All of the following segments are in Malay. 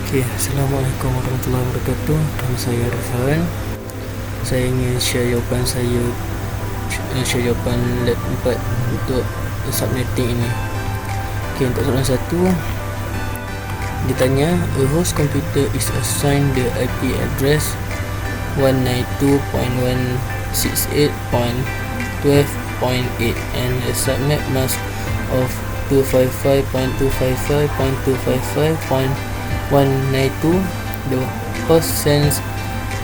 Okay, Assalamualaikum warahmatullahi wabarakatuh. Nama saya Arifan. Saya ingin share jawapan saya, share jawapan lab 4 untuk subnetting ini. Okay, untuk soalan 1, ditanya a host computer is assigned the IP address 192.168.12.8 and a subnet mask of 255.255.255.192. The host sends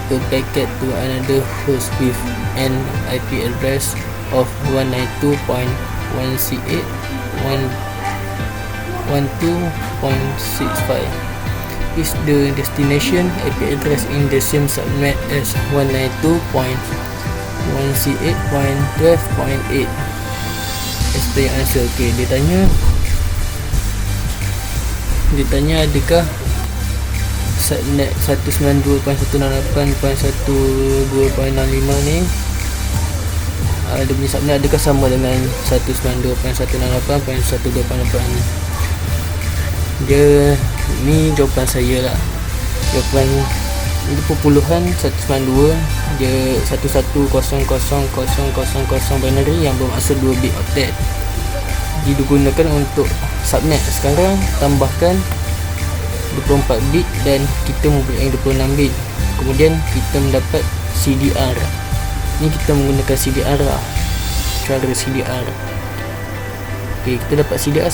a packet to another host with an IP address of 192.168.12.65. Is the destination IP address in the same subnet as 192.168.12.8? Explain answer. Okay, ditanya adakah subnet 192.168.12.65 ni dia punya subnet adakah sama dengan 192.168.12.8? Dia ni jawapan saya lah. Jawapan ini perpuluhan 192, dia 11000000 binary yang bermaksud 2 bit octet digunakan untuk subnet. Sekarang tambahkan 24 bit dan kita mempunyai 26 bit. Kemudian kita mendapat CDR. Ni kita menggunakan CDR lah, cara CDR. Okay, kita dapat CDR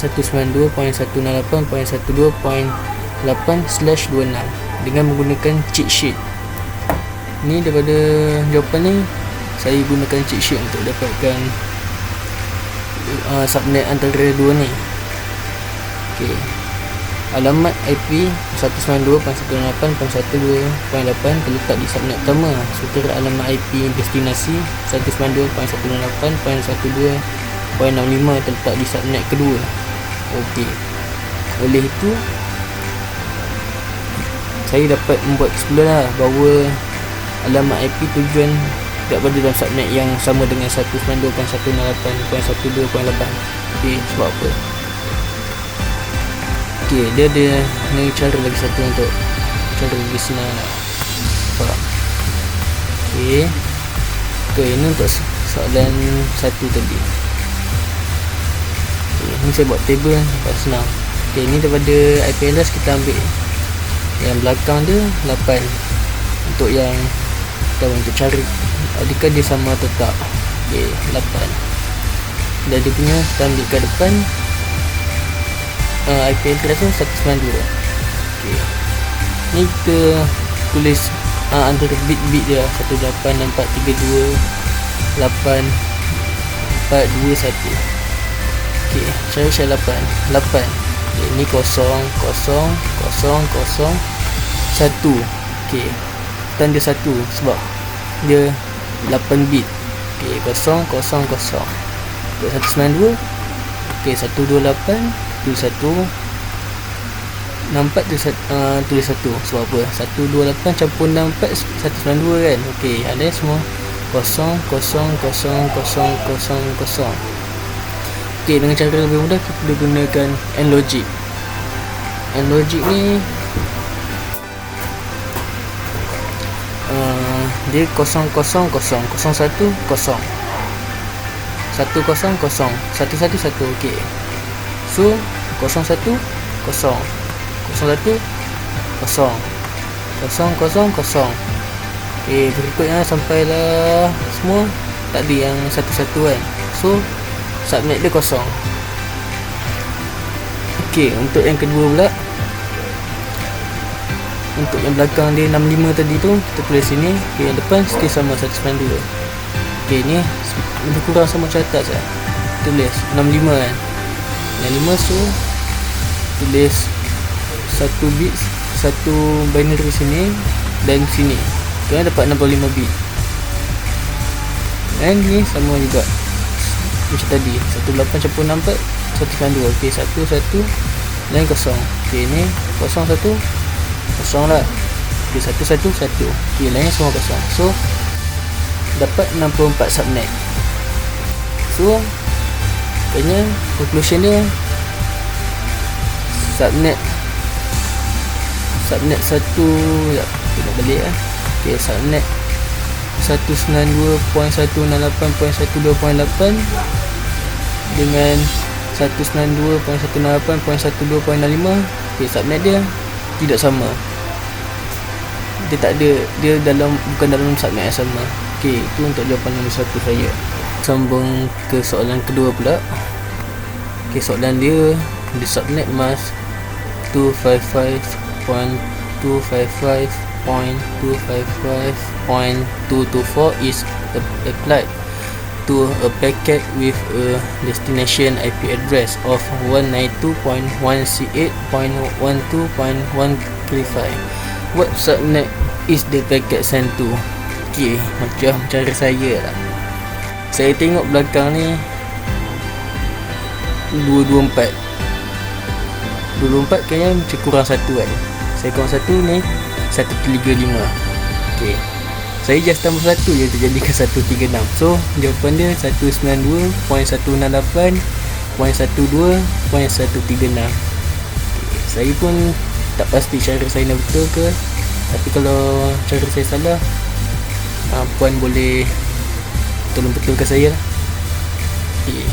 192.168.12.8/26 dengan menggunakan cheat sheet. Ni daripada jawapan ni saya gunakan cheat sheet untuk dapatkan subnet antara dua ni. Okay, alamat IP 192.168.12.8 terletak di subnet pertama, sementara alamat IP destinasi 192.168.12.65 terletak di subnet kedua. Okey, oleh itu saya dapat membuat kesimpulan bahawa alamat IP tujuan tidak berada dalam subnet yang sama dengan 192.168.12.8. Okey, sebab apa? Okey, dia ada ni cara lagi satu untuk cara lebih senang lah. Okey, ini untuk soalan satu tadi. Okey, ni saya buat table nampak senang. Okey, ni daripada IP address kita ambil yang belakang dia 8 untuk yang kita untuk cari adakah dia sama atau tak. Okey, 8 dan dia punya kita ambil kat depan IP address tu 192. Okey, ni kita tulis antara bit-bit dia 188328421. Okey, cara share 8. Okay, ni 00001. Okey, dan dia 1 sebab dia 8 bit. Okey, 000. Untuk 192, okey, 128 tulis 1 sebab apa? 128 campur 64 192 kan. Okey, ada semua 00000. Okey, dengan cara lebih mudah kita boleh gunakan AND logic. AND logic ni dia 00001 100 okey. So 01 0 01 0 0 0. Okey, berikutnya sampailah semua tak ada yang satu-satu kan. So subnet dia kosong. Okey, untuk yang kedua pula, untuk yang belakang dia 65 tadi tu kita tulis sini. Okey, yang depan still sama 192. Okey, ni lebih kurang sama macam atas lah. Tulis 65 kan. 65, so tulis 1 bit, 1 binary sini dan sini. Kita dapat 65 bit. Dan ni sama juga macam tadi, 18 campur 64 192. Okey, 1 dan 0. Okey, ni 0 1 0 lah. Okey, 1 1 1. Okey, lainnya semua kosong. So dapat 64 subnet. So katanya conclusion dia subnet subnet 1 ya, kita balik lah. Okay, subnet 192.168.12.8 dengan 192.168.12.65. Okay, subnet dia tidak sama. Dia tak ada, dia bukan dalam subnet yang sama. Okay, itu untuk jawapan nombor 1 saya. Sambung ke soalan kedua pula. Okay, soalan dia, the subnet mask 255.255.255.224 is applied to a packet with a destination IP address of 192.168.12.135. What subnet is the packet sent to? Okay, macam cara saya lah. Saya tengok belakang ni 224 kayaknya macam kurang satu kan. Saya kurang satu ni 135. Okay, saya just tambah satu je terjadikan 136. So jawapan dia 192.168.12.136. Saya pun tak pasti cara saya nak betul ke, tapi kalau cara saya salah, puan boleh tolong betulkan saya lah. Okay,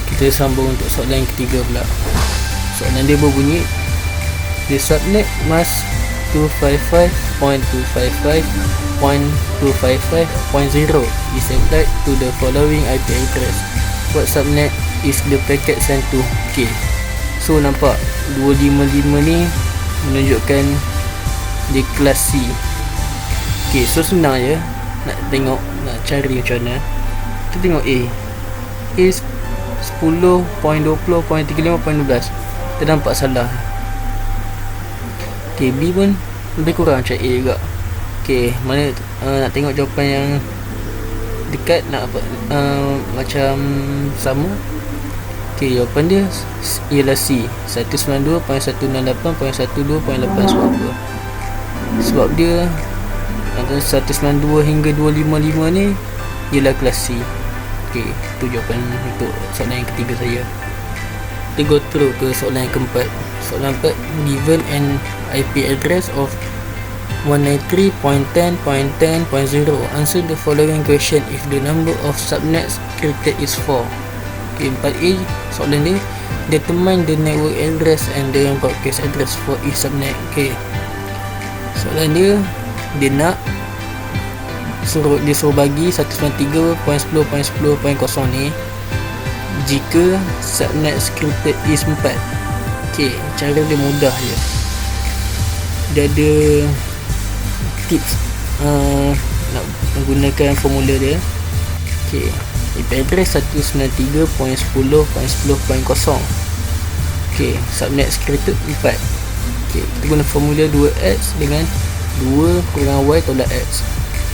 kita sambung untuk soalan yang ketiga pula. Soalan dia berbunyi, the subnet mask 255.255.255.0 is applied to the following IP address. What subnet is the packet sent to? Okay, so nampak 255 ni menunjukkan di kelas C. Okay, so senang je nak tengok, nak cari macam mana. Kita tengok A 10.20.35.12. Kita nampak salah. Okay, B pun lebih kurang macam A juga. Okay, mana nak tengok jawapan yang dekat, nak apa, macam sama. Okay, jawapan dia ialah C 192.168.12.8. Sebab apa? Sebab dia antara 192 hingga 255 ni ialah kelas C. Okay, itu jawapan untuk soalan yang ketiga saya. Kita go through ke soalan yang keempat. Soalan keempat, given an IP address of 193.10.10.0, answer the following question if the number of subnets created is 4. Okay, 4A soalan dia, determine the network address and the broadcast address for each subnet. Okay, soalan dia nak dia suruh bagi 193.10.10.0 ni jika subnet scripted is 4. Okay, cara dia mudah je. Dia ada tips nak menggunakan formula dia. Okay, IP address 193.10.10.0. Okay, subnet scripted 4. Okay, kita guna formula 2x dengan 2 kurang y tolak x.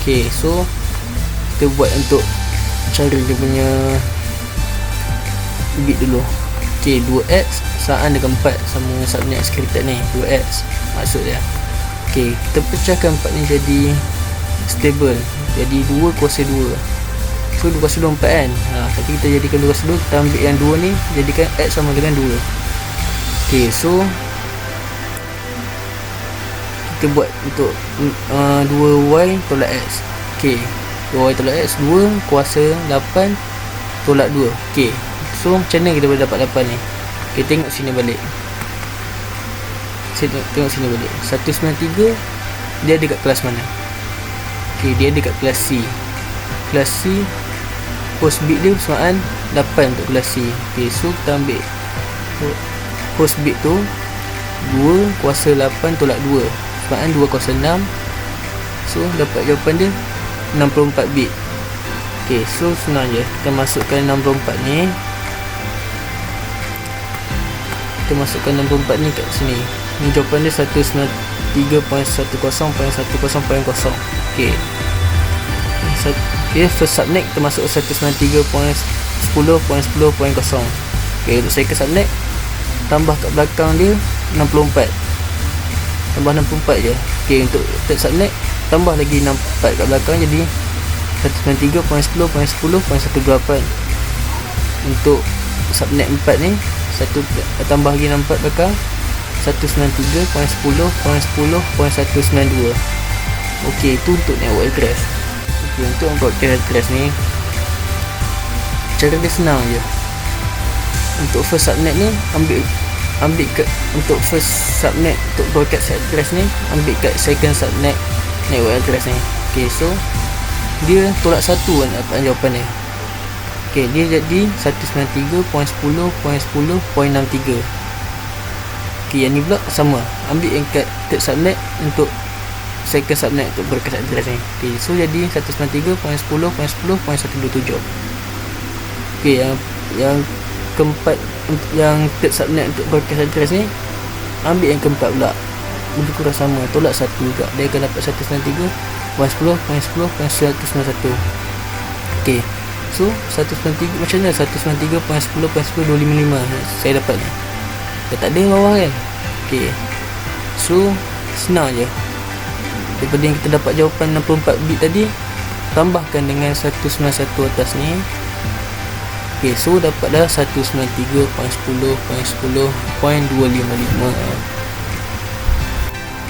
Okay, so kita buat untuk cari dia punya bit dulu. Okay, 2x saan dengan 4 sama subnet scripted ni, 2x maksud dia. Okay, kita pecahkan 4 ni jadi stable, jadi 2 kuasa 2. So 2 kuasa 2 4 kan. Tapi kita jadikan 2 kuasa 2, kita ambil yang 2 ni, jadikan x sama dengan 2. Okay, so kita buat untuk 2y tolak x. Okay, 2y tolak x, 2 kuasa 8 tolak 2. Okay, so macam mana kita boleh dapat 8 ni? Okay, tengok sini balik. Tengok sini balik. 193 dia ada kat kelas mana? Okay, dia ada kat kelas C. Kelas C, host bit dia bersamaan 8 untuk kelas C. Okay, so kita ambil host bit tu 2 kuasa 8 tolak 2, bersamaan 2 kuasa 6. So dapat jawapan dia 64 bit. Okay, so senang je. Kita masukkan 64 ni. Kita masukkan 64 ni kat sini. Ni jawapan dia 193.10.10.0. Okay, okay, first subnet kita masuk 193.10.10.0. Okay, untuk second subnet tambah kat belakang dia 64. Tambah 64 je. Okay, untuk third subnet tambah lagi 64 kat belakang jadi 193.10.10.18. Untuk subnet 4 ni tambah lagi 64 belakang 193.10.10.192. Okey, itu untuk network address. Okey, untuk broadcast address ni cara dia senang je. Untuk first subnet ni ambil kat, untuk first subnet untuk broadcast address ni ambil kat second subnet network address ni. Okey, so dia tolak 1 kan dapat jawapan ni. Okey, dia jadi 193.10.10.63. Okey, yang ni pula sama, ambil yang kat third subnet untuk second subnet untuk broadcast address ni. Okey, so jadi 193.10.10.127. Okey, yang keempat, yang third subnet untuk broadcast address ni ambil yang keempat pula, lebih kurang sama, tolak 1 juga, dia akan dapat 193.10.10.191. Okey, so 193 macam mana 193.10.10.255 saya dapat ni, dah tak ada bawah kan. Okey, so senang je. Daripada yang kita dapat jawapan 64 bit tadi, tambahkan dengan 191 atas ni. Okey, so dapatlah 193.10.10.255.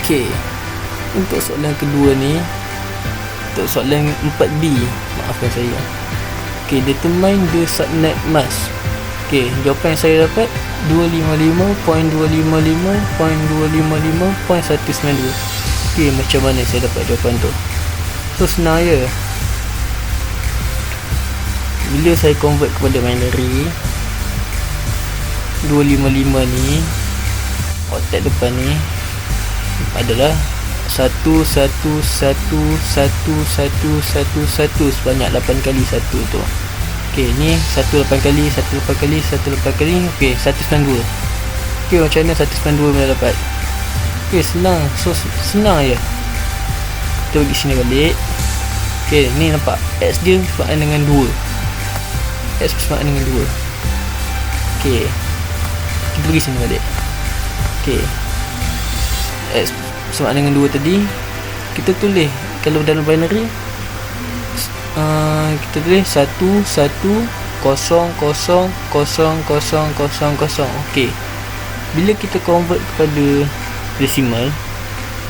Okey, untuk soalan kedua ni, untuk soalan 4B, maafkan saya. Okey, determine the subnet mask. Okey, jawapan yang saya dapat 255.255.255.192. Okey, macam mana saya dapat jawapan tu? So senang je. Bila saya convert kepada binary, 255 ni octet depan ni adalah 1111111 sebanyak 8 kali 1 tu. Okey, ni 18 kali 18 kali 18 kali. Okey, 192. Okey, macam mana 192 boleh dapat? Okey, senang. So senang je. Kita pergi sini balik. Okey, ni nampak X dia bersamaan dengan 2. X bersamaan dengan 2. Okey, kita pergi sini balik. Okey, X bersamaan dengan 2 tadi, kita tulis kalau dalam binary, kita tulis 11000000. Okey, bila kita convert kepada desimal,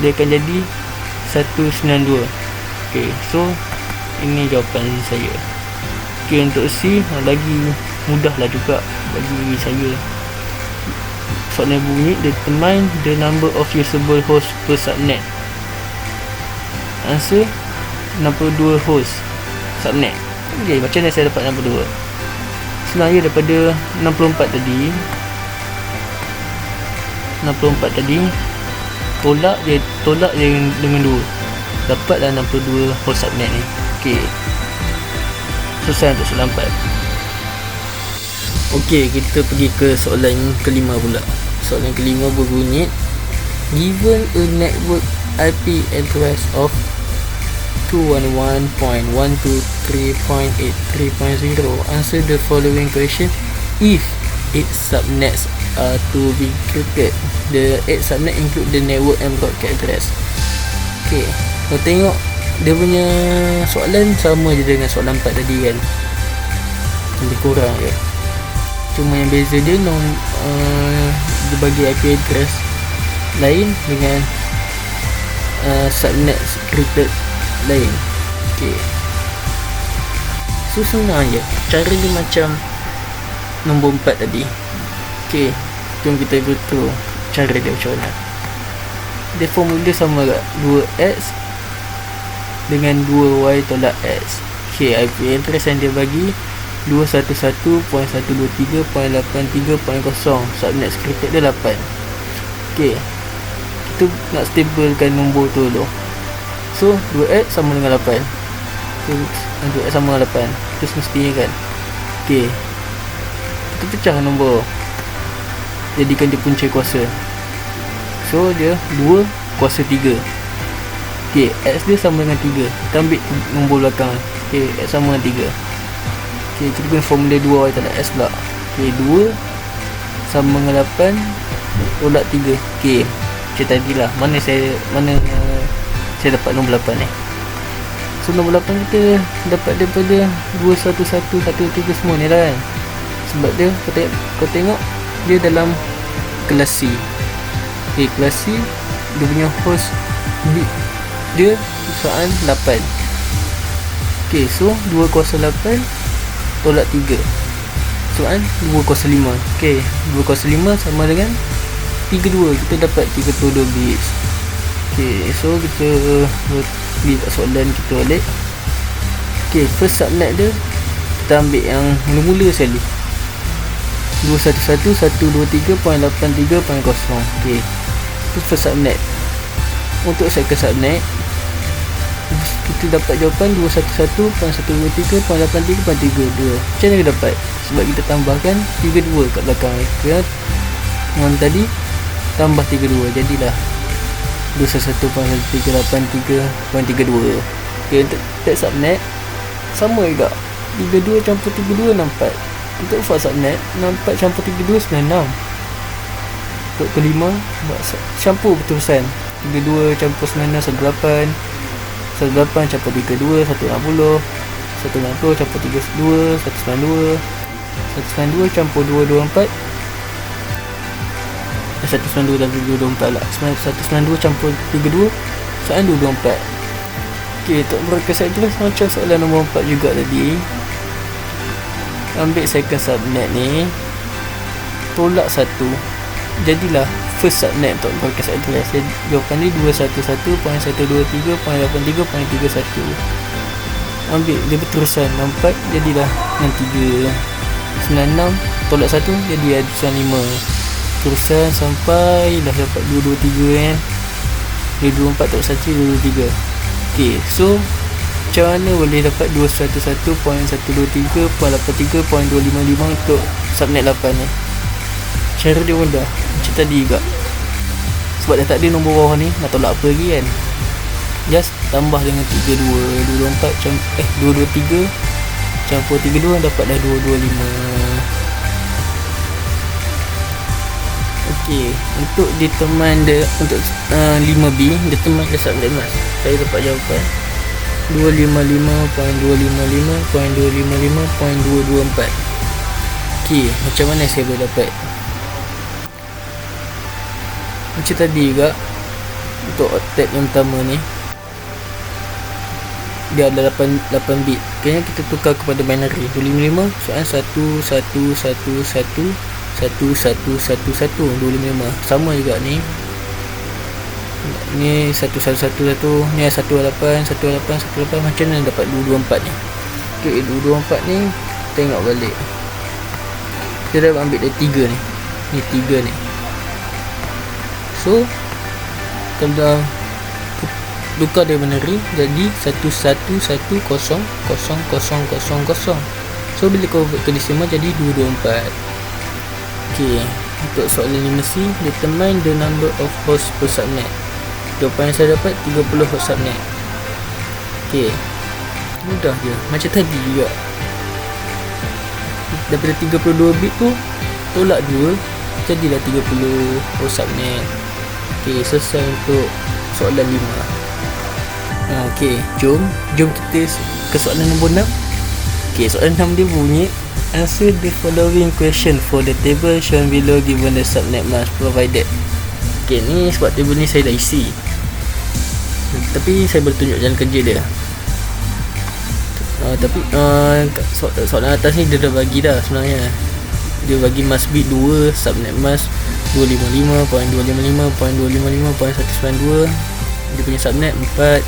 dia akan jadi 192. Okey, so ini jawapan saya. Okey, untuk C lagi mudahlah juga bagi saya. Soalan bunyi determine the number of usable host per subnet. Answer 62 host subnet. Okey, macam mana saya dapat 62? Senang je, daripada 64 tadi tolak je dengan 2, dapatlah 62 host subnet ni. Okey, selesai untuk soalan 4. Okey, kita pergi ke soalan kelima pula. Soalan kelima berbunyi, given a network IP address of 211.123.83.0, answer the following question if 8 subnets are to be encrypted. The 8 subnet include the network and broadcast address. Okey, kau tengok dia punya soalan sama je dengan soalan 4 tadi kan, lebih kurang je. Cuma yang beza dia dia bagi IP address lain dengan subnet encrypted lain. Okey, so senang je, cara dia macam nombor 4 tadi. Okey, jom kita go through cara dia macam mana. Dia formula sama agak 2x dengan 2y tolak x. Okey, IP address yang dia bagi 211.123.83.0, subnet encrypted dia 8. Okey, kita nak stablekan nombor tu dulu. So 2x sama dengan 8. So 2x sama dengan 8, itu semestinya kan. Okey, kita pecah nombor, jadikan dia punca kuasa. So dia 2 kuasa 3. Okey, x dia sama dengan 3, kita ambil nombor belakang. Okey, x sama dengan 3. Okey, kita guna formula 2y tolak x pula. Okey, 2 sama dengan 8 tolak 3. Okey, macam tadilah, mana saya dapat nombor 8 ni. So nombor 8 kita dapat daripada 21113 semua ni lah kan. Sebab dia, kau tengok dia dalam kelas C. Okay, kelas C dia punya host bit dia soalan 8. Okay, so 2 kuasa 8 tolak 3, soalan 2 kuasa 5. Okay, 2 kuasa 5 sama dengan 32, kita dapat 32 bits. Okay, so kita pergi kat soalan kita balik. Okay, first subnet dia kita ambil yang mula-mula sekali, 211.123.83.0. Okay, itu first subnet. Untuk second subnet kita dapat jawapan 211.123.83.32. Macam mana kita dapat? Sebab kita tambahkan 32 kat belakang. Kira yang tadi tambah 32, jadilah 211.183.32. Okay, untuk third subnet sama juga, 32 campur 32 64. Untuk fourth subnet 64 campur 32 96. Untuk kelima campur berterusan, 32 campur 96 18, 18 campur 32 160, 160 campur 32 192, 192 campur 224, 192 dan 224 lah, 192 campur 32 soalan 224. ok, untuk berkesan tu macam soalan nombor 4 juga tadi. Ambil second subnet ni tolak 1, jadilah first subnet untuk berkesan tu. Jawapan ni 211.123.83.31. ambil dia berterusan 64, jadilah 63. 96 tolak 1 jadi ada 95. Terusan sampai dah dapat 223 kan. 224 tolak 1 223. ok, so macam mana boleh dapat 211.123.83.255 untuk subnet 8 ni? Cara dia mudah macam tadi juga. Sebab dah tak ada nombor bawah ni, nak tolak apa lagi kan? Just tambah dengan 32, 223 campur 32 dapat dah 225. ok, untuk determine the untuk 5B, determine the subnet mask, saya dapat jawapan 255.255.255.224. ok, macam mana saya boleh dapat? Macam tadi juga, untuk octet yang pertama ni dia ada 8 bit. Kayaknya kita tukar kepada binary 255 soalan 11111111 255 sama juga ni. Ni 1111 ni 18 macam mana dapat 224 ni? ok, 224 ni tengok balik, kita dah ambil dari 3 ni. Ni 3 ni. So kalau tukar dia binary jadi 11100000. So bila convert ke desimal jadi 224. ok, untuk soalan ni mesti determine the number of host per subnet. Jawapan yang saya dapat 30 host subnet. ok, mudah je macam tadi juga. Daripada 32 bit tu tolak 2 jadilah 30 host subnet. ok, selesai untuk soalan 5. ok, jom kita ke soalan nombor 6. ok, soalan 6 dia bunyi answer the following question for the table shown below given the subnet mask provided. ok, ni sebab table ni saya dah isi, tapi saya boleh tunjuk jalan kerja dia. Tapi soalan atas ni dia dah bagi dah sebenarnya. Dia bagi mask bit 2, subnet mask 255.255.255.192. Dia punya subnet 4,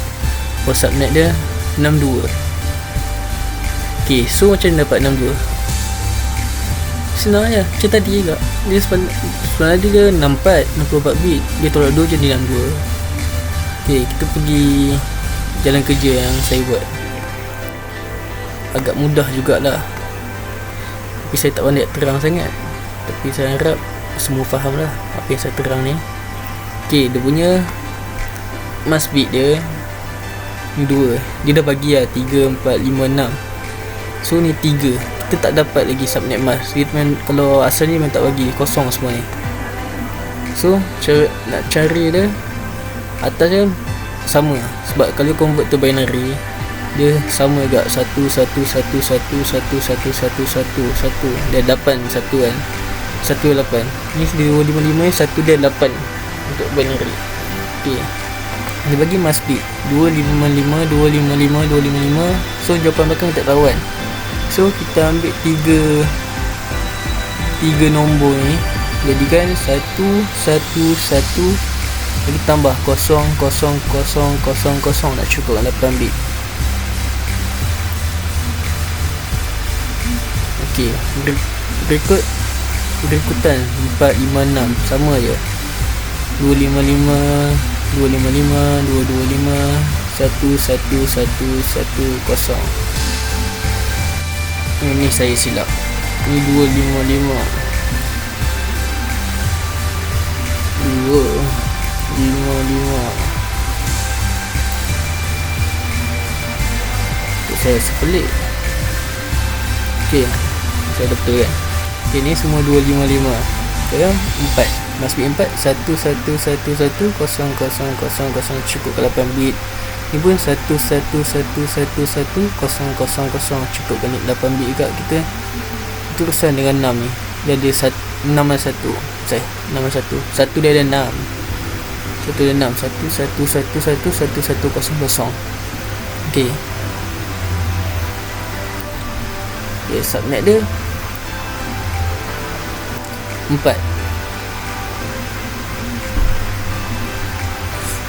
host subnet dia 62. ok, so macam mana dapat 62? Senang je, macam tadi juga. Dia sebenarnya dia 64 bit, dia tolak 2 jadi 62. ok, kita pergi jalan kerja yang saya buat. Agak mudah jugalah, tapi saya tak pandai terang sangat. Tapi saya harap semua faham lah apa yang saya terang ni. ok, dia punya mask bit dia ni 2. Dia dah bagi lah 3, 4, 5, 6. So ni 3. Kita tak dapat lagi subnet mask. Dia kalau asal ni memang tak bagi, kosong semua ni. So nak cari dia atas dia sama. Sebab kalau convert to binary dia sama juga 1111111111 dia 8 satu kan. 18. Ni 255 ni 1 dia 8. untuk binary. Okay, dia bagi must be 255, 255, 255. So jawapan belakang tak tahu kan. So kita ambil tiga nombor ni, jadikan 1 1 1, lagi tambah 0 0 0 0 0, nak cukup 8 bit. Okey, berikutan 4 5 6 sama je. 255 255 225 1 1 1 1 0. Ini saya silap. Ini 255 saya sepelik. Okey, saya ada betul kan. Okay, ni semua 255. Sekarang 4, must be 4. 1 1 1 1 0 0 0 0, cukup ke 8 bit. Ni pun 1 1 1 1 1 0 0 0, cukup ke 8 bit juga kita. Terusan dengan 6 ni. Dia ada 6 dan 1. 6 dan 1. 1 dia ada 6. 1 ada 6. 1 1 1 1 1 1 0 0. Okey. Okay, subnet dia 4.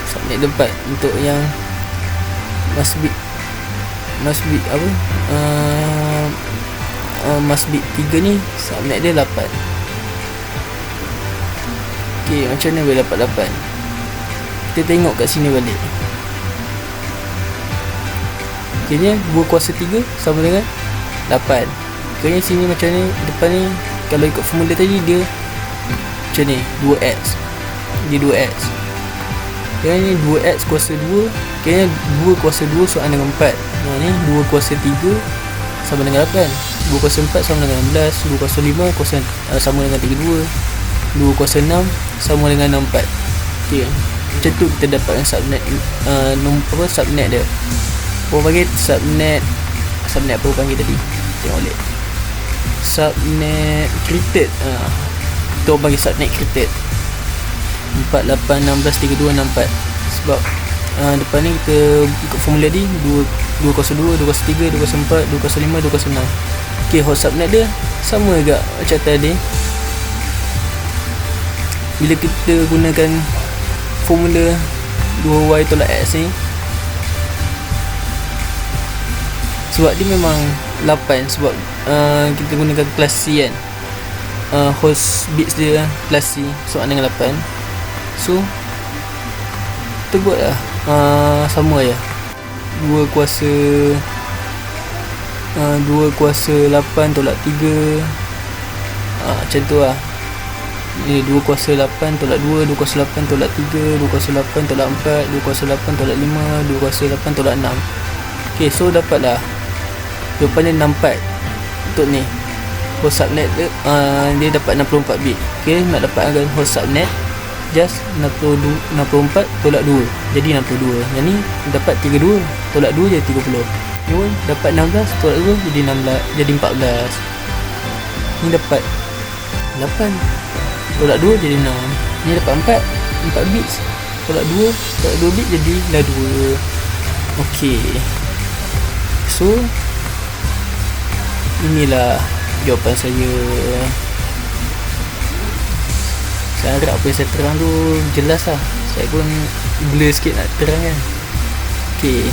Subnet dia 4. Untuk yang must be apa, must be 3 ni, subnet dia 8. Okay, macam mana boleh dapat 8? Kita tengok kat sini balik. Kira 2 kuasa 3 sama dengan 8. Kira sini macam ni, depan ni kalau ikut formula tadi dia macam ni, 2x. Dia 2x. Kira ni 2x kuasa 2. Kira 2 kuasa 2 soal dengan 4. Ni 2 kuasa 3 sama dengan 8. 2 kuasa 4 sama dengan 16. 2 kuasa 5 sama dengan 32. 2 kuasa 6 sama dengan 64. Okay, macam tu kita dapatkan subnet, subnet dia. Apa panggil subnet apa panggil tadi? Tengok balik. Subnet crypted. Kita orang panggil subnet crypted. 4 8 16 32 64. Sebab depan ni kita ikut formula ni 2 kuasa 2 2 kuasa 3 2 kuasa 4 2 kuasa 5 2 kuasa 6. Okey, host subnet dia sama juga macam tadi. Bila kita gunakan formula 2y tolak x ni, sebab dia memang 8, sebab kita gunakan kelas C kan, host bits dia kelas C, so dengan 8. So kita buat lah sama je, 2 kuasa 8 tolak 3, macam tu lah. Ni 2 kuasa 8 tolak 2, 2 kuasa 8 tolak 3, 2 kuasa 8 tolak 4, 2 kuasa 8 tolak 5, 2 kuasa 8 tolak 6. Ok, so dapatlah jawapan dia 64 untuk ni host subnet dia, dia dapat 64 bit. Ok, nak dapatkan host subnet, just 64 tolak 2 jadi 62. Yang ni dapat 32 tolak 2 jadi 30. Ni pun dapat 16 tolak 2 jadi 16, jadi 14. Ni dapat 8 tolak 2 jadi 6. Ni dapat 4 bit tolak 2 bit jadi 2. Okey, so inilah jawapan saya. Saya harap apa yang saya terang tu jelas lah. Saya pun blur sikit nak terang kan. Okey,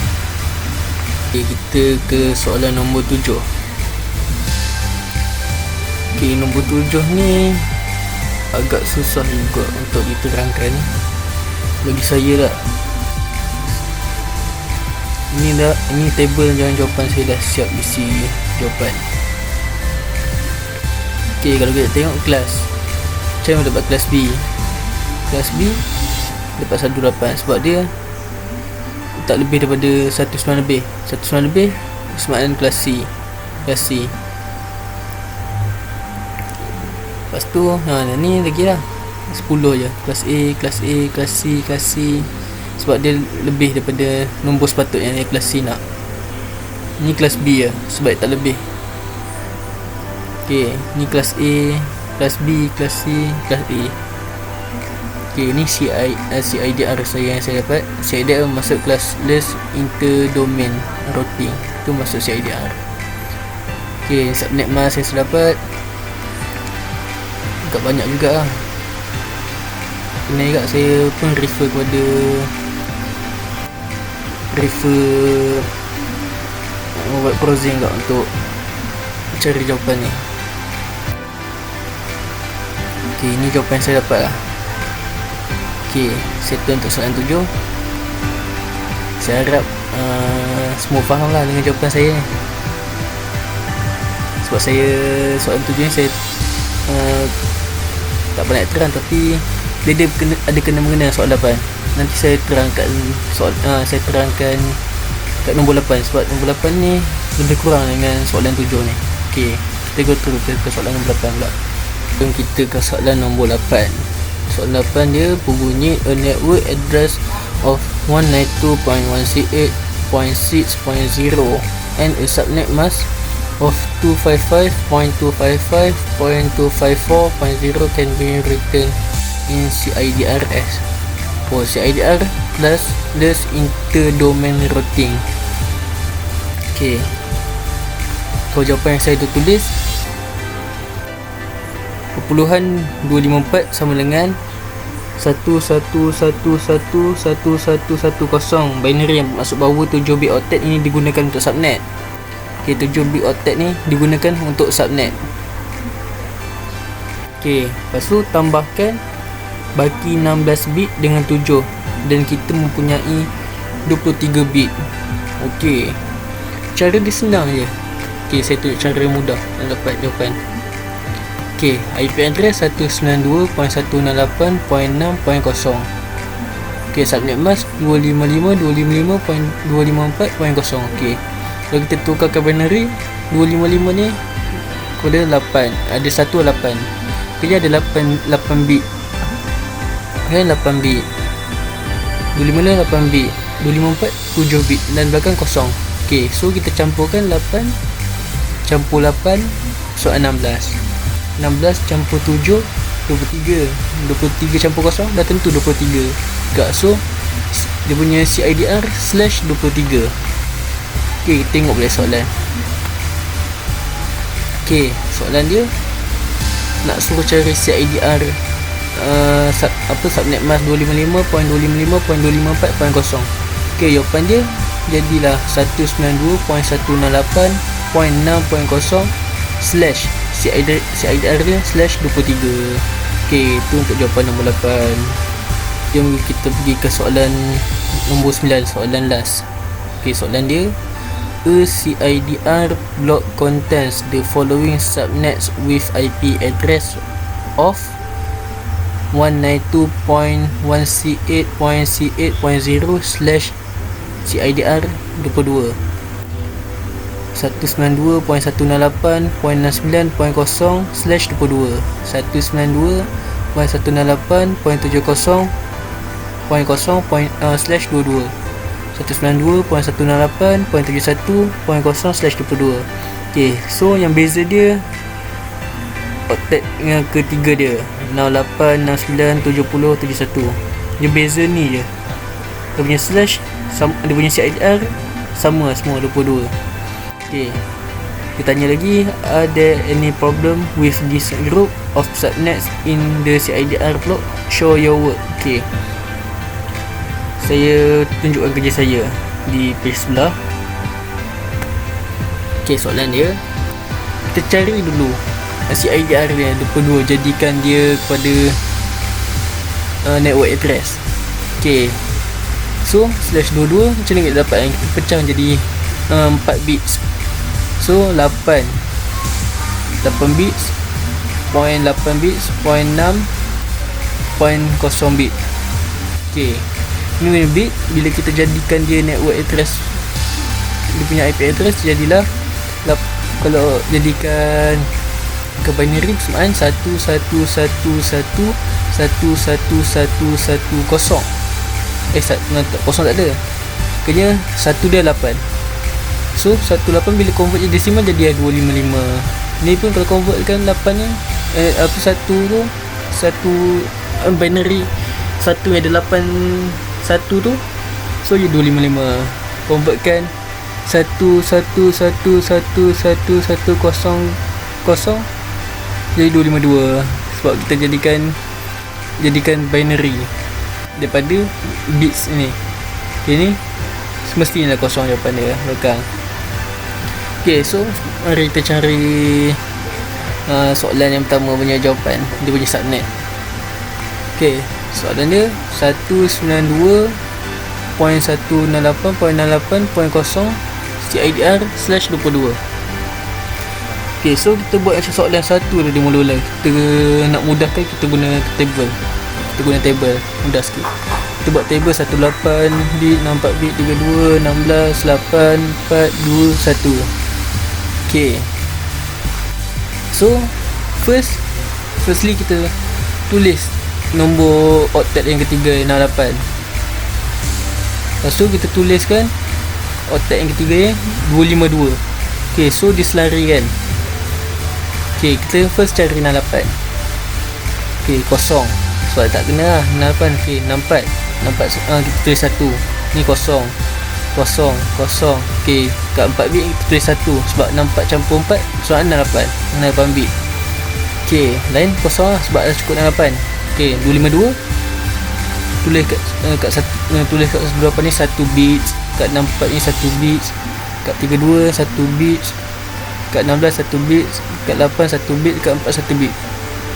kita ke soalan nombor 7. Okey, nombor 7 ni agak susah juga untuk diterangkan bagi saya lah. Ini table jawapan saya dah siap isi jawapan. Okey, kalau kita tengok kelas, macam mana dapat kelas B? Kelas B dapat 18 sebab dia tak lebih daripada 1/9 lebih. 1/9 lebih semakna kelas C. Kelas C. Lepas tu ni lagi lah 10 je. Kelas A, kelas A, kelas C, kelas C. Sebab dia lebih daripada nombor sepatutnya yang kelas C nak. Ni kelas B je sebab tak lebih. Ok, ni kelas A, kelas B, kelas C, kelas A. Okay, ni CIDR saya yang saya dapat. CIDR masuk kelas list interdomain routing, tu masuk CIDR. Okay, subnet mask saya dapat agak banyak juga lah. Kena juga saya pun refer web browsing juga untuk cari jawapan ni. Okay, ini jawapan saya dapat lah. Okay, settle untuk soalan 7. Saya harap semua faham lah dengan jawapan saya ni. Sebab saya soalan 7 ni saya tak banyak terang, tapi dia ada kena-mengena soalan 8. Nanti saya terangkan saya terangkan kat nombor 8, sebab nombor 8 ni lebih kurang dengan soalan 7 ni. Okay, kita go through ke soalan nombor 8 pula. Jom kita ke soalan nombor 8. Soalan 8 dia berbunyi, a network address of 192.168.6.0 and a subnet mask of 255.255.254.0 can be written in CIDRs. For CIDR plus less interdomain routing. Okay, kalau jawapan yang saya tulis, perpuluhan 254 sama dengan 111111110. Binary yang masuk bawah 7 bit octet ini digunakan untuk subnet. Okay, 7 bit octet ni digunakan untuk subnet. Okay, lepas tu tambahkan baki 16 bit dengan 7 dan kita mempunyai 23 bit. Okay, cara dia senang je. Okay, saya tunjuk cara mudah dan dapat jawapan. Okay, IP address 192.168.6.0. Okay, subnet mask 255.255.254.0. Okay, kalau kita tukarkan binary 255 ni kode 8, ada 18. Kena ada 8 bit. Okay, 8 bit. 256 8 bit, 254 7 bit dan belakang kosong. Okay, so kita campurkan 8 campur 8 soal 16. 16 campur 7 23. 23 campur kosong dah tentu 23 juga. So dia punya CIDR /23. Okay, kita tengok boleh soalan. Okay, soalan dia nak suruh cari CIDR subnet mask 255.255.254.0. Okay, jawapan dia jadilah 192.168.6.0 slash CIDR dia /23. Okay, itu untuk jawapan nombor 8. Jom kita pergi ke soalan nombor 9, soalan last. Okay, soalan dia, a CIDR block contains the following subnets with IP address of 192.168.c8.0/CIDR 22, 192.168.69.0/22, 192.168.70.0/22, 192.168.71.0/22. Okay, so yang beza dia octet yang ketiga dia 68, 69, 70, 71. Dia beza ni je. Dia punya slash sama, dia punya CIDR sama semua 22. Okay, dia tanya lagi, are there any problem with this group of subnets in the CIDR block? Show your work. Okay, saya tunjukkan kerja saya di page sebelah. Okay, soalan dia, kita cari dulu CIDR dia 22, jadikan dia kepada network address. Okay, so /22 macam mana kita dapat yang kita pecah jadi 4 bits. So 8 bits, 0.8 bits, 0.6, 0.0 bit. Okay, ni bit bila kita jadikan dia network address, dia punya IP address jadilah, kalau jadikan ke binary kesamaan 11111110. Kosong tak ada, kena 1 dia 8. So 18 bila convert je desimal jadi 255. Ni pun kalau convertkan 8 ni satu tu satu binary satu yang ada 8 satu tu, so je 255. Convertkan 111111110 jadi 252, sebab kita jadikan binary daripada bits ni. Okay, ni semestinya kosong jawapan dia belakang. Okay, so mari kita cari soalan yang pertama punya jawapan, dia punya subnet. Okay, soalan dia 192.168.68.0 CIDR/22. Okay, so kita buat macam soalan satu tadi mula-mula. Kita nak mudahkan, kita guna table. Mudah sikit. Kita buat table 18 bit, 64 bit, 32, 16, 8, 4, 2, 1. Okay, so firstly kita tulis nombor octet yang ketiga 68. Lepas tu kita tuliskan octet yang ketiga yang 252. Okay, so diselarikan. Okay, kita first cari 68. Okay, kosong, sebab tak kena lah 68. Okay, 64. Kita tulis 1. Ni kosong. Okay, kat 4 bit kita tulis 1, sebab 64 campur 4 soalan 68 bit. Okay, lain kosong lah sebab dah cukup 68. Okay, 252 tulis tulis kat berapa ni 1 bit, kat 64 ni 1 bit, kat 32 1 bit, kat 16 1 bit, kat 8 1 bit, kat 4 1 bit.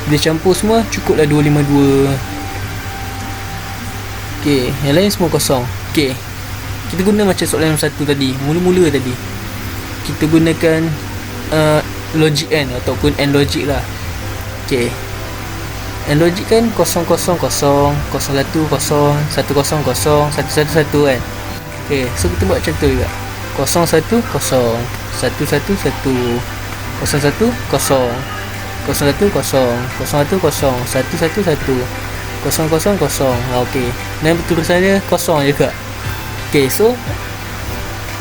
Bila campur semua cukuplah 252. Okay, yang lain semua kosong. Okay, kita guna macam soalan satu tadi, mula-mula tadi kita gunakan logic AND ataupun AND logic lah. Okay, AND logic kan 000, 01, 0, 100, 111 kan. Okay, so kita buat macam tu juga. 01, 0, 111, 01, 0, 01, 0, 01, 0, 111, 0, 0, 0. Okay, dan berterusan dia kosong juga. Okay, so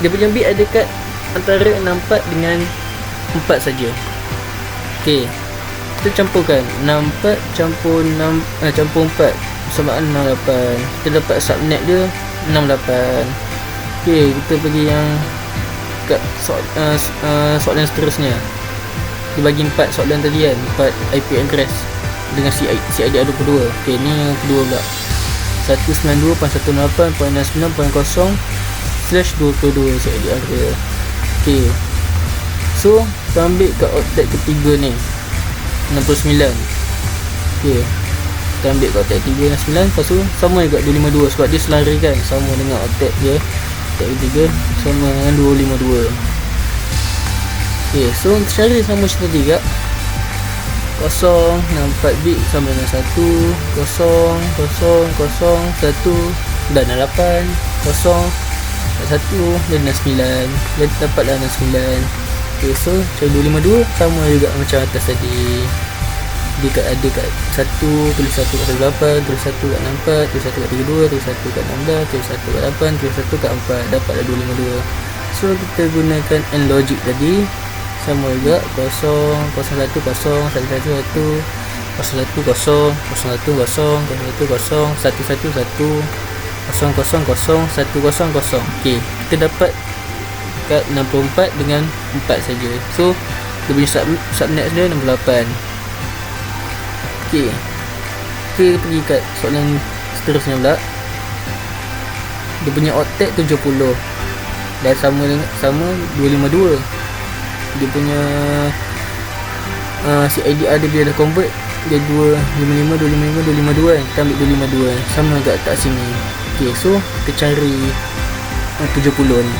dia punya bit ada kat antara 64 dengan 4 saja. Okay, kita campurkan 64 campur 4 bersamaan 68. Kita dapat subnet dia 68. Okay, kita pergi yang kat soalan seterusnya. Dia bagi 4 soalan tadi kan, 4 IP address dengan CIDR22. Okay, ni yang kedua pula, 192.168.69.0/22 CIDR dia. Okay, so kita ambil kat octet ketiga ni 69. Okay, kita ambil kat octet 3 dan 9. Lepas tu sama juga 252, sebab dia selarikan sama dengan octet dia. Octet ketiga sama dengan 252. Okay, so cari sama macam tadi juga. 0, 64 bit sama dengan 1, 0, 0, 0, 1 dan 8, 0, 1 dan 9. Dan dapatlah 69. Okay, so cari 252 sama juga macam atas tadi. Dia ada kat 1, tulis 1 kat 18, tulis 1 kat 64, tulis 1 kat 32, tulis 1 kat 16, tulis 1 kat 8, tulis 1 kat 4. Dapatlah 252. So kita gunakan AND logic tadi, sama juga 0, 01, 0, 111, 0, 01, 0, 01, 0, 111, 0, 0, 100. Okay, kita dapat kat 64 dengan 4 saja. So dia punya subnet dia 68. Okay, kita pergi kat soalan seterusnya pula. Dia punya octet 70 dan sama 252. Dia punya CIDR dia bila dah convert dia 255, 255, 252 kan. Kita ambil 252 sama kat atas sini. Okay, so kita cari 70 ni.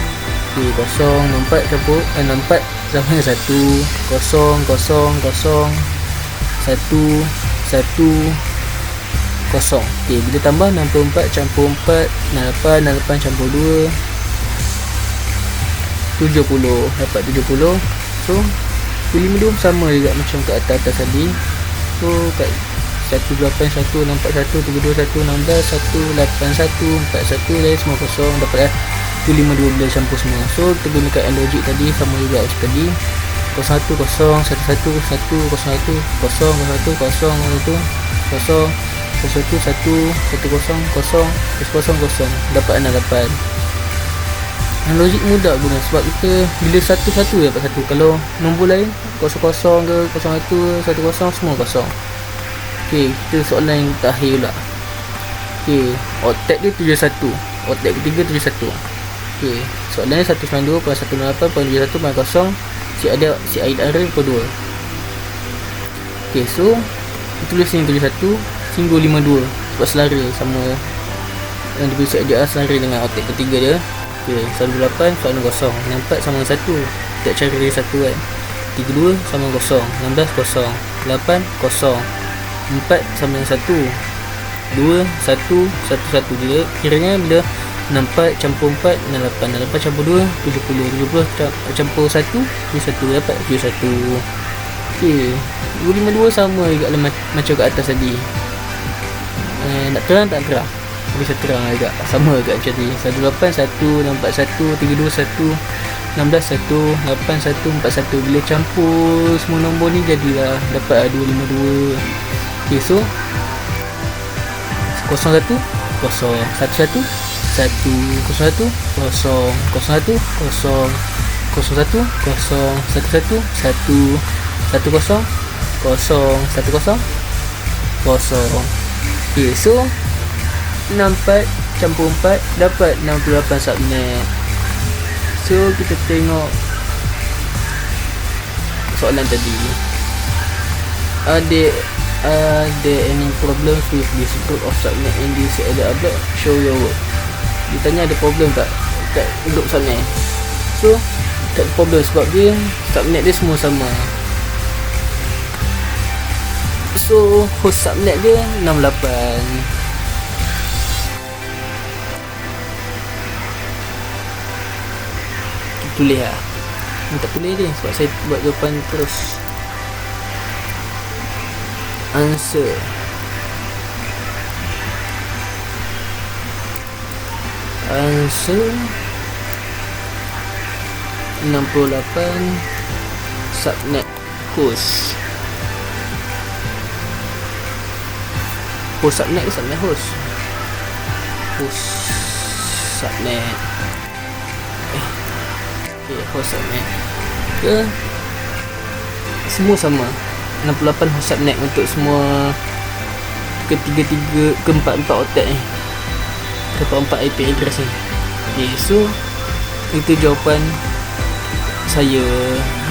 Okay, 0, 64 campur 64 sama dengan 1, 0, 0, 0, 1, 1, 0. Okay, bila tambah 64 campur 4, 68, 68 campur 2, 70. Dapat 70. So 252 sama juga macam kat atas tadi. So kat 181613216181141 dan semua kosong. Dapatlah 252 bila campur semua. So kita gunakan AND logic tadi sama juga macam tadi. 01 0 11 1 1 0 1 0 1 0 1 0 1 0 dapat 68. Logik mudah guna sebab kita bila satu-satu dapat satu. Kalau nombor lain 00 ke 01 10 semua kosong. Okey, kita soalan yang terakhir pula. Okey, oktet dia 71. Oktet ketiga 71. Okey, soalannya 192.168.71.0. Si Aid Arif pukul 2. Okey, so tulis sini 71 singgung 52 sebab selari sama yang diberi si Aid selari dengan oktet ketiga dia. Okey, 18 soalan kosong. 64 sama dengan 1. Tak cari 1 kan. 32 sama dengan 0. 16 kosong. 8 kosong. 4 sama dengan 1. 2 1 1 1 dia. Kiranya bila 64 campur 4 68. 68 campur 2 70. 70 campur 1 71 dapat 71. Okey, 252 sama juga macam kat atas tadi. Nak terang tak terang? Bisa terang juga. Sama juga macam tadi. 18 1 64 1 32 1 16 1 8 1 41. Bila campur semua nombor ni jadilah dapat 252. Okey, so 01 0 11 1 1 01 0 01 0 01 0 11 1 1 10 10 10 10. Okey, so 64 campur 4 dapat 68 subnet. So kita tengok soalan tadi. Are there any problems with this group of subnet in this area upload? Show your work. Dia tanya ada problem tak kat group subnet. So tak ada problem sebab dia subnet dia semua sama. So host subnet dia 68. Tulis lah. Ni tak tulis dia sebab saya buat jawapan terus. Answer Answer 68 subnet host. Host subnet ke subnet host? Host subnet. Okay, host subnet ke semua sama 68 host subnet untuk semua keempat-empat oktet ni, keempat-empat IP address ni. Okay, so itu jawapan saya,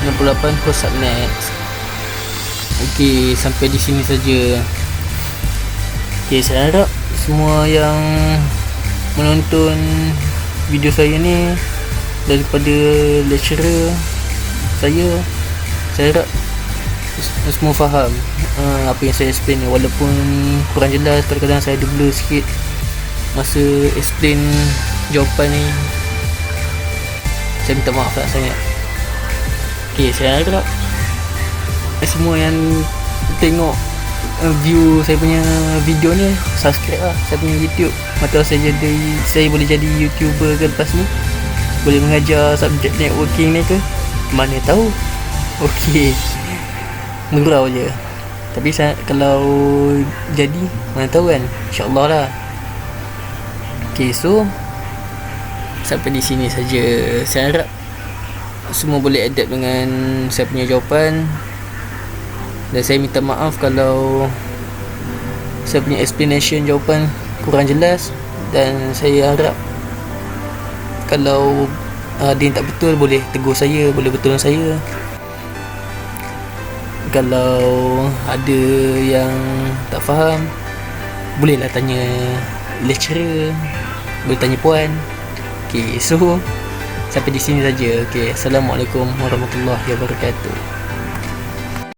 68 host subnet. Okay, sampai di sini saja. Okay, saya harap semua yang menonton video saya ni daripada lecturer saya harap semua faham apa yang saya explain ni. Walaupun kurang jelas, kadang-kadang saya ada blur sikit masa explain jawapan ni, saya minta maaf lah sangat. Ok, saya harap semua yang tengok view saya punya video ni subscribe lah saya punya YouTube. Atau saya boleh jadi YouTuber ke lepas ni, boleh mengajar subjek networking ni ke, mana tahu. Okey, mengurau je. Tapi kalau jadi, mana tahu kan, insyaAllah lah. Okey, so sampai di sini saja. Saya harap semua boleh adapt dengan saya punya jawapan. Dan saya minta maaf kalau saya punya explanation jawapan kurang jelas. Dan saya harap kalau ada yang tak betul, boleh tegur saya, boleh betulkan saya. Kalau ada yang tak faham, bolehlah tanya lecturer, boleh tanya puan. Okay, so sampai di sini saja. Okay, Assalamualaikum warahmatullahi wabarakatuh.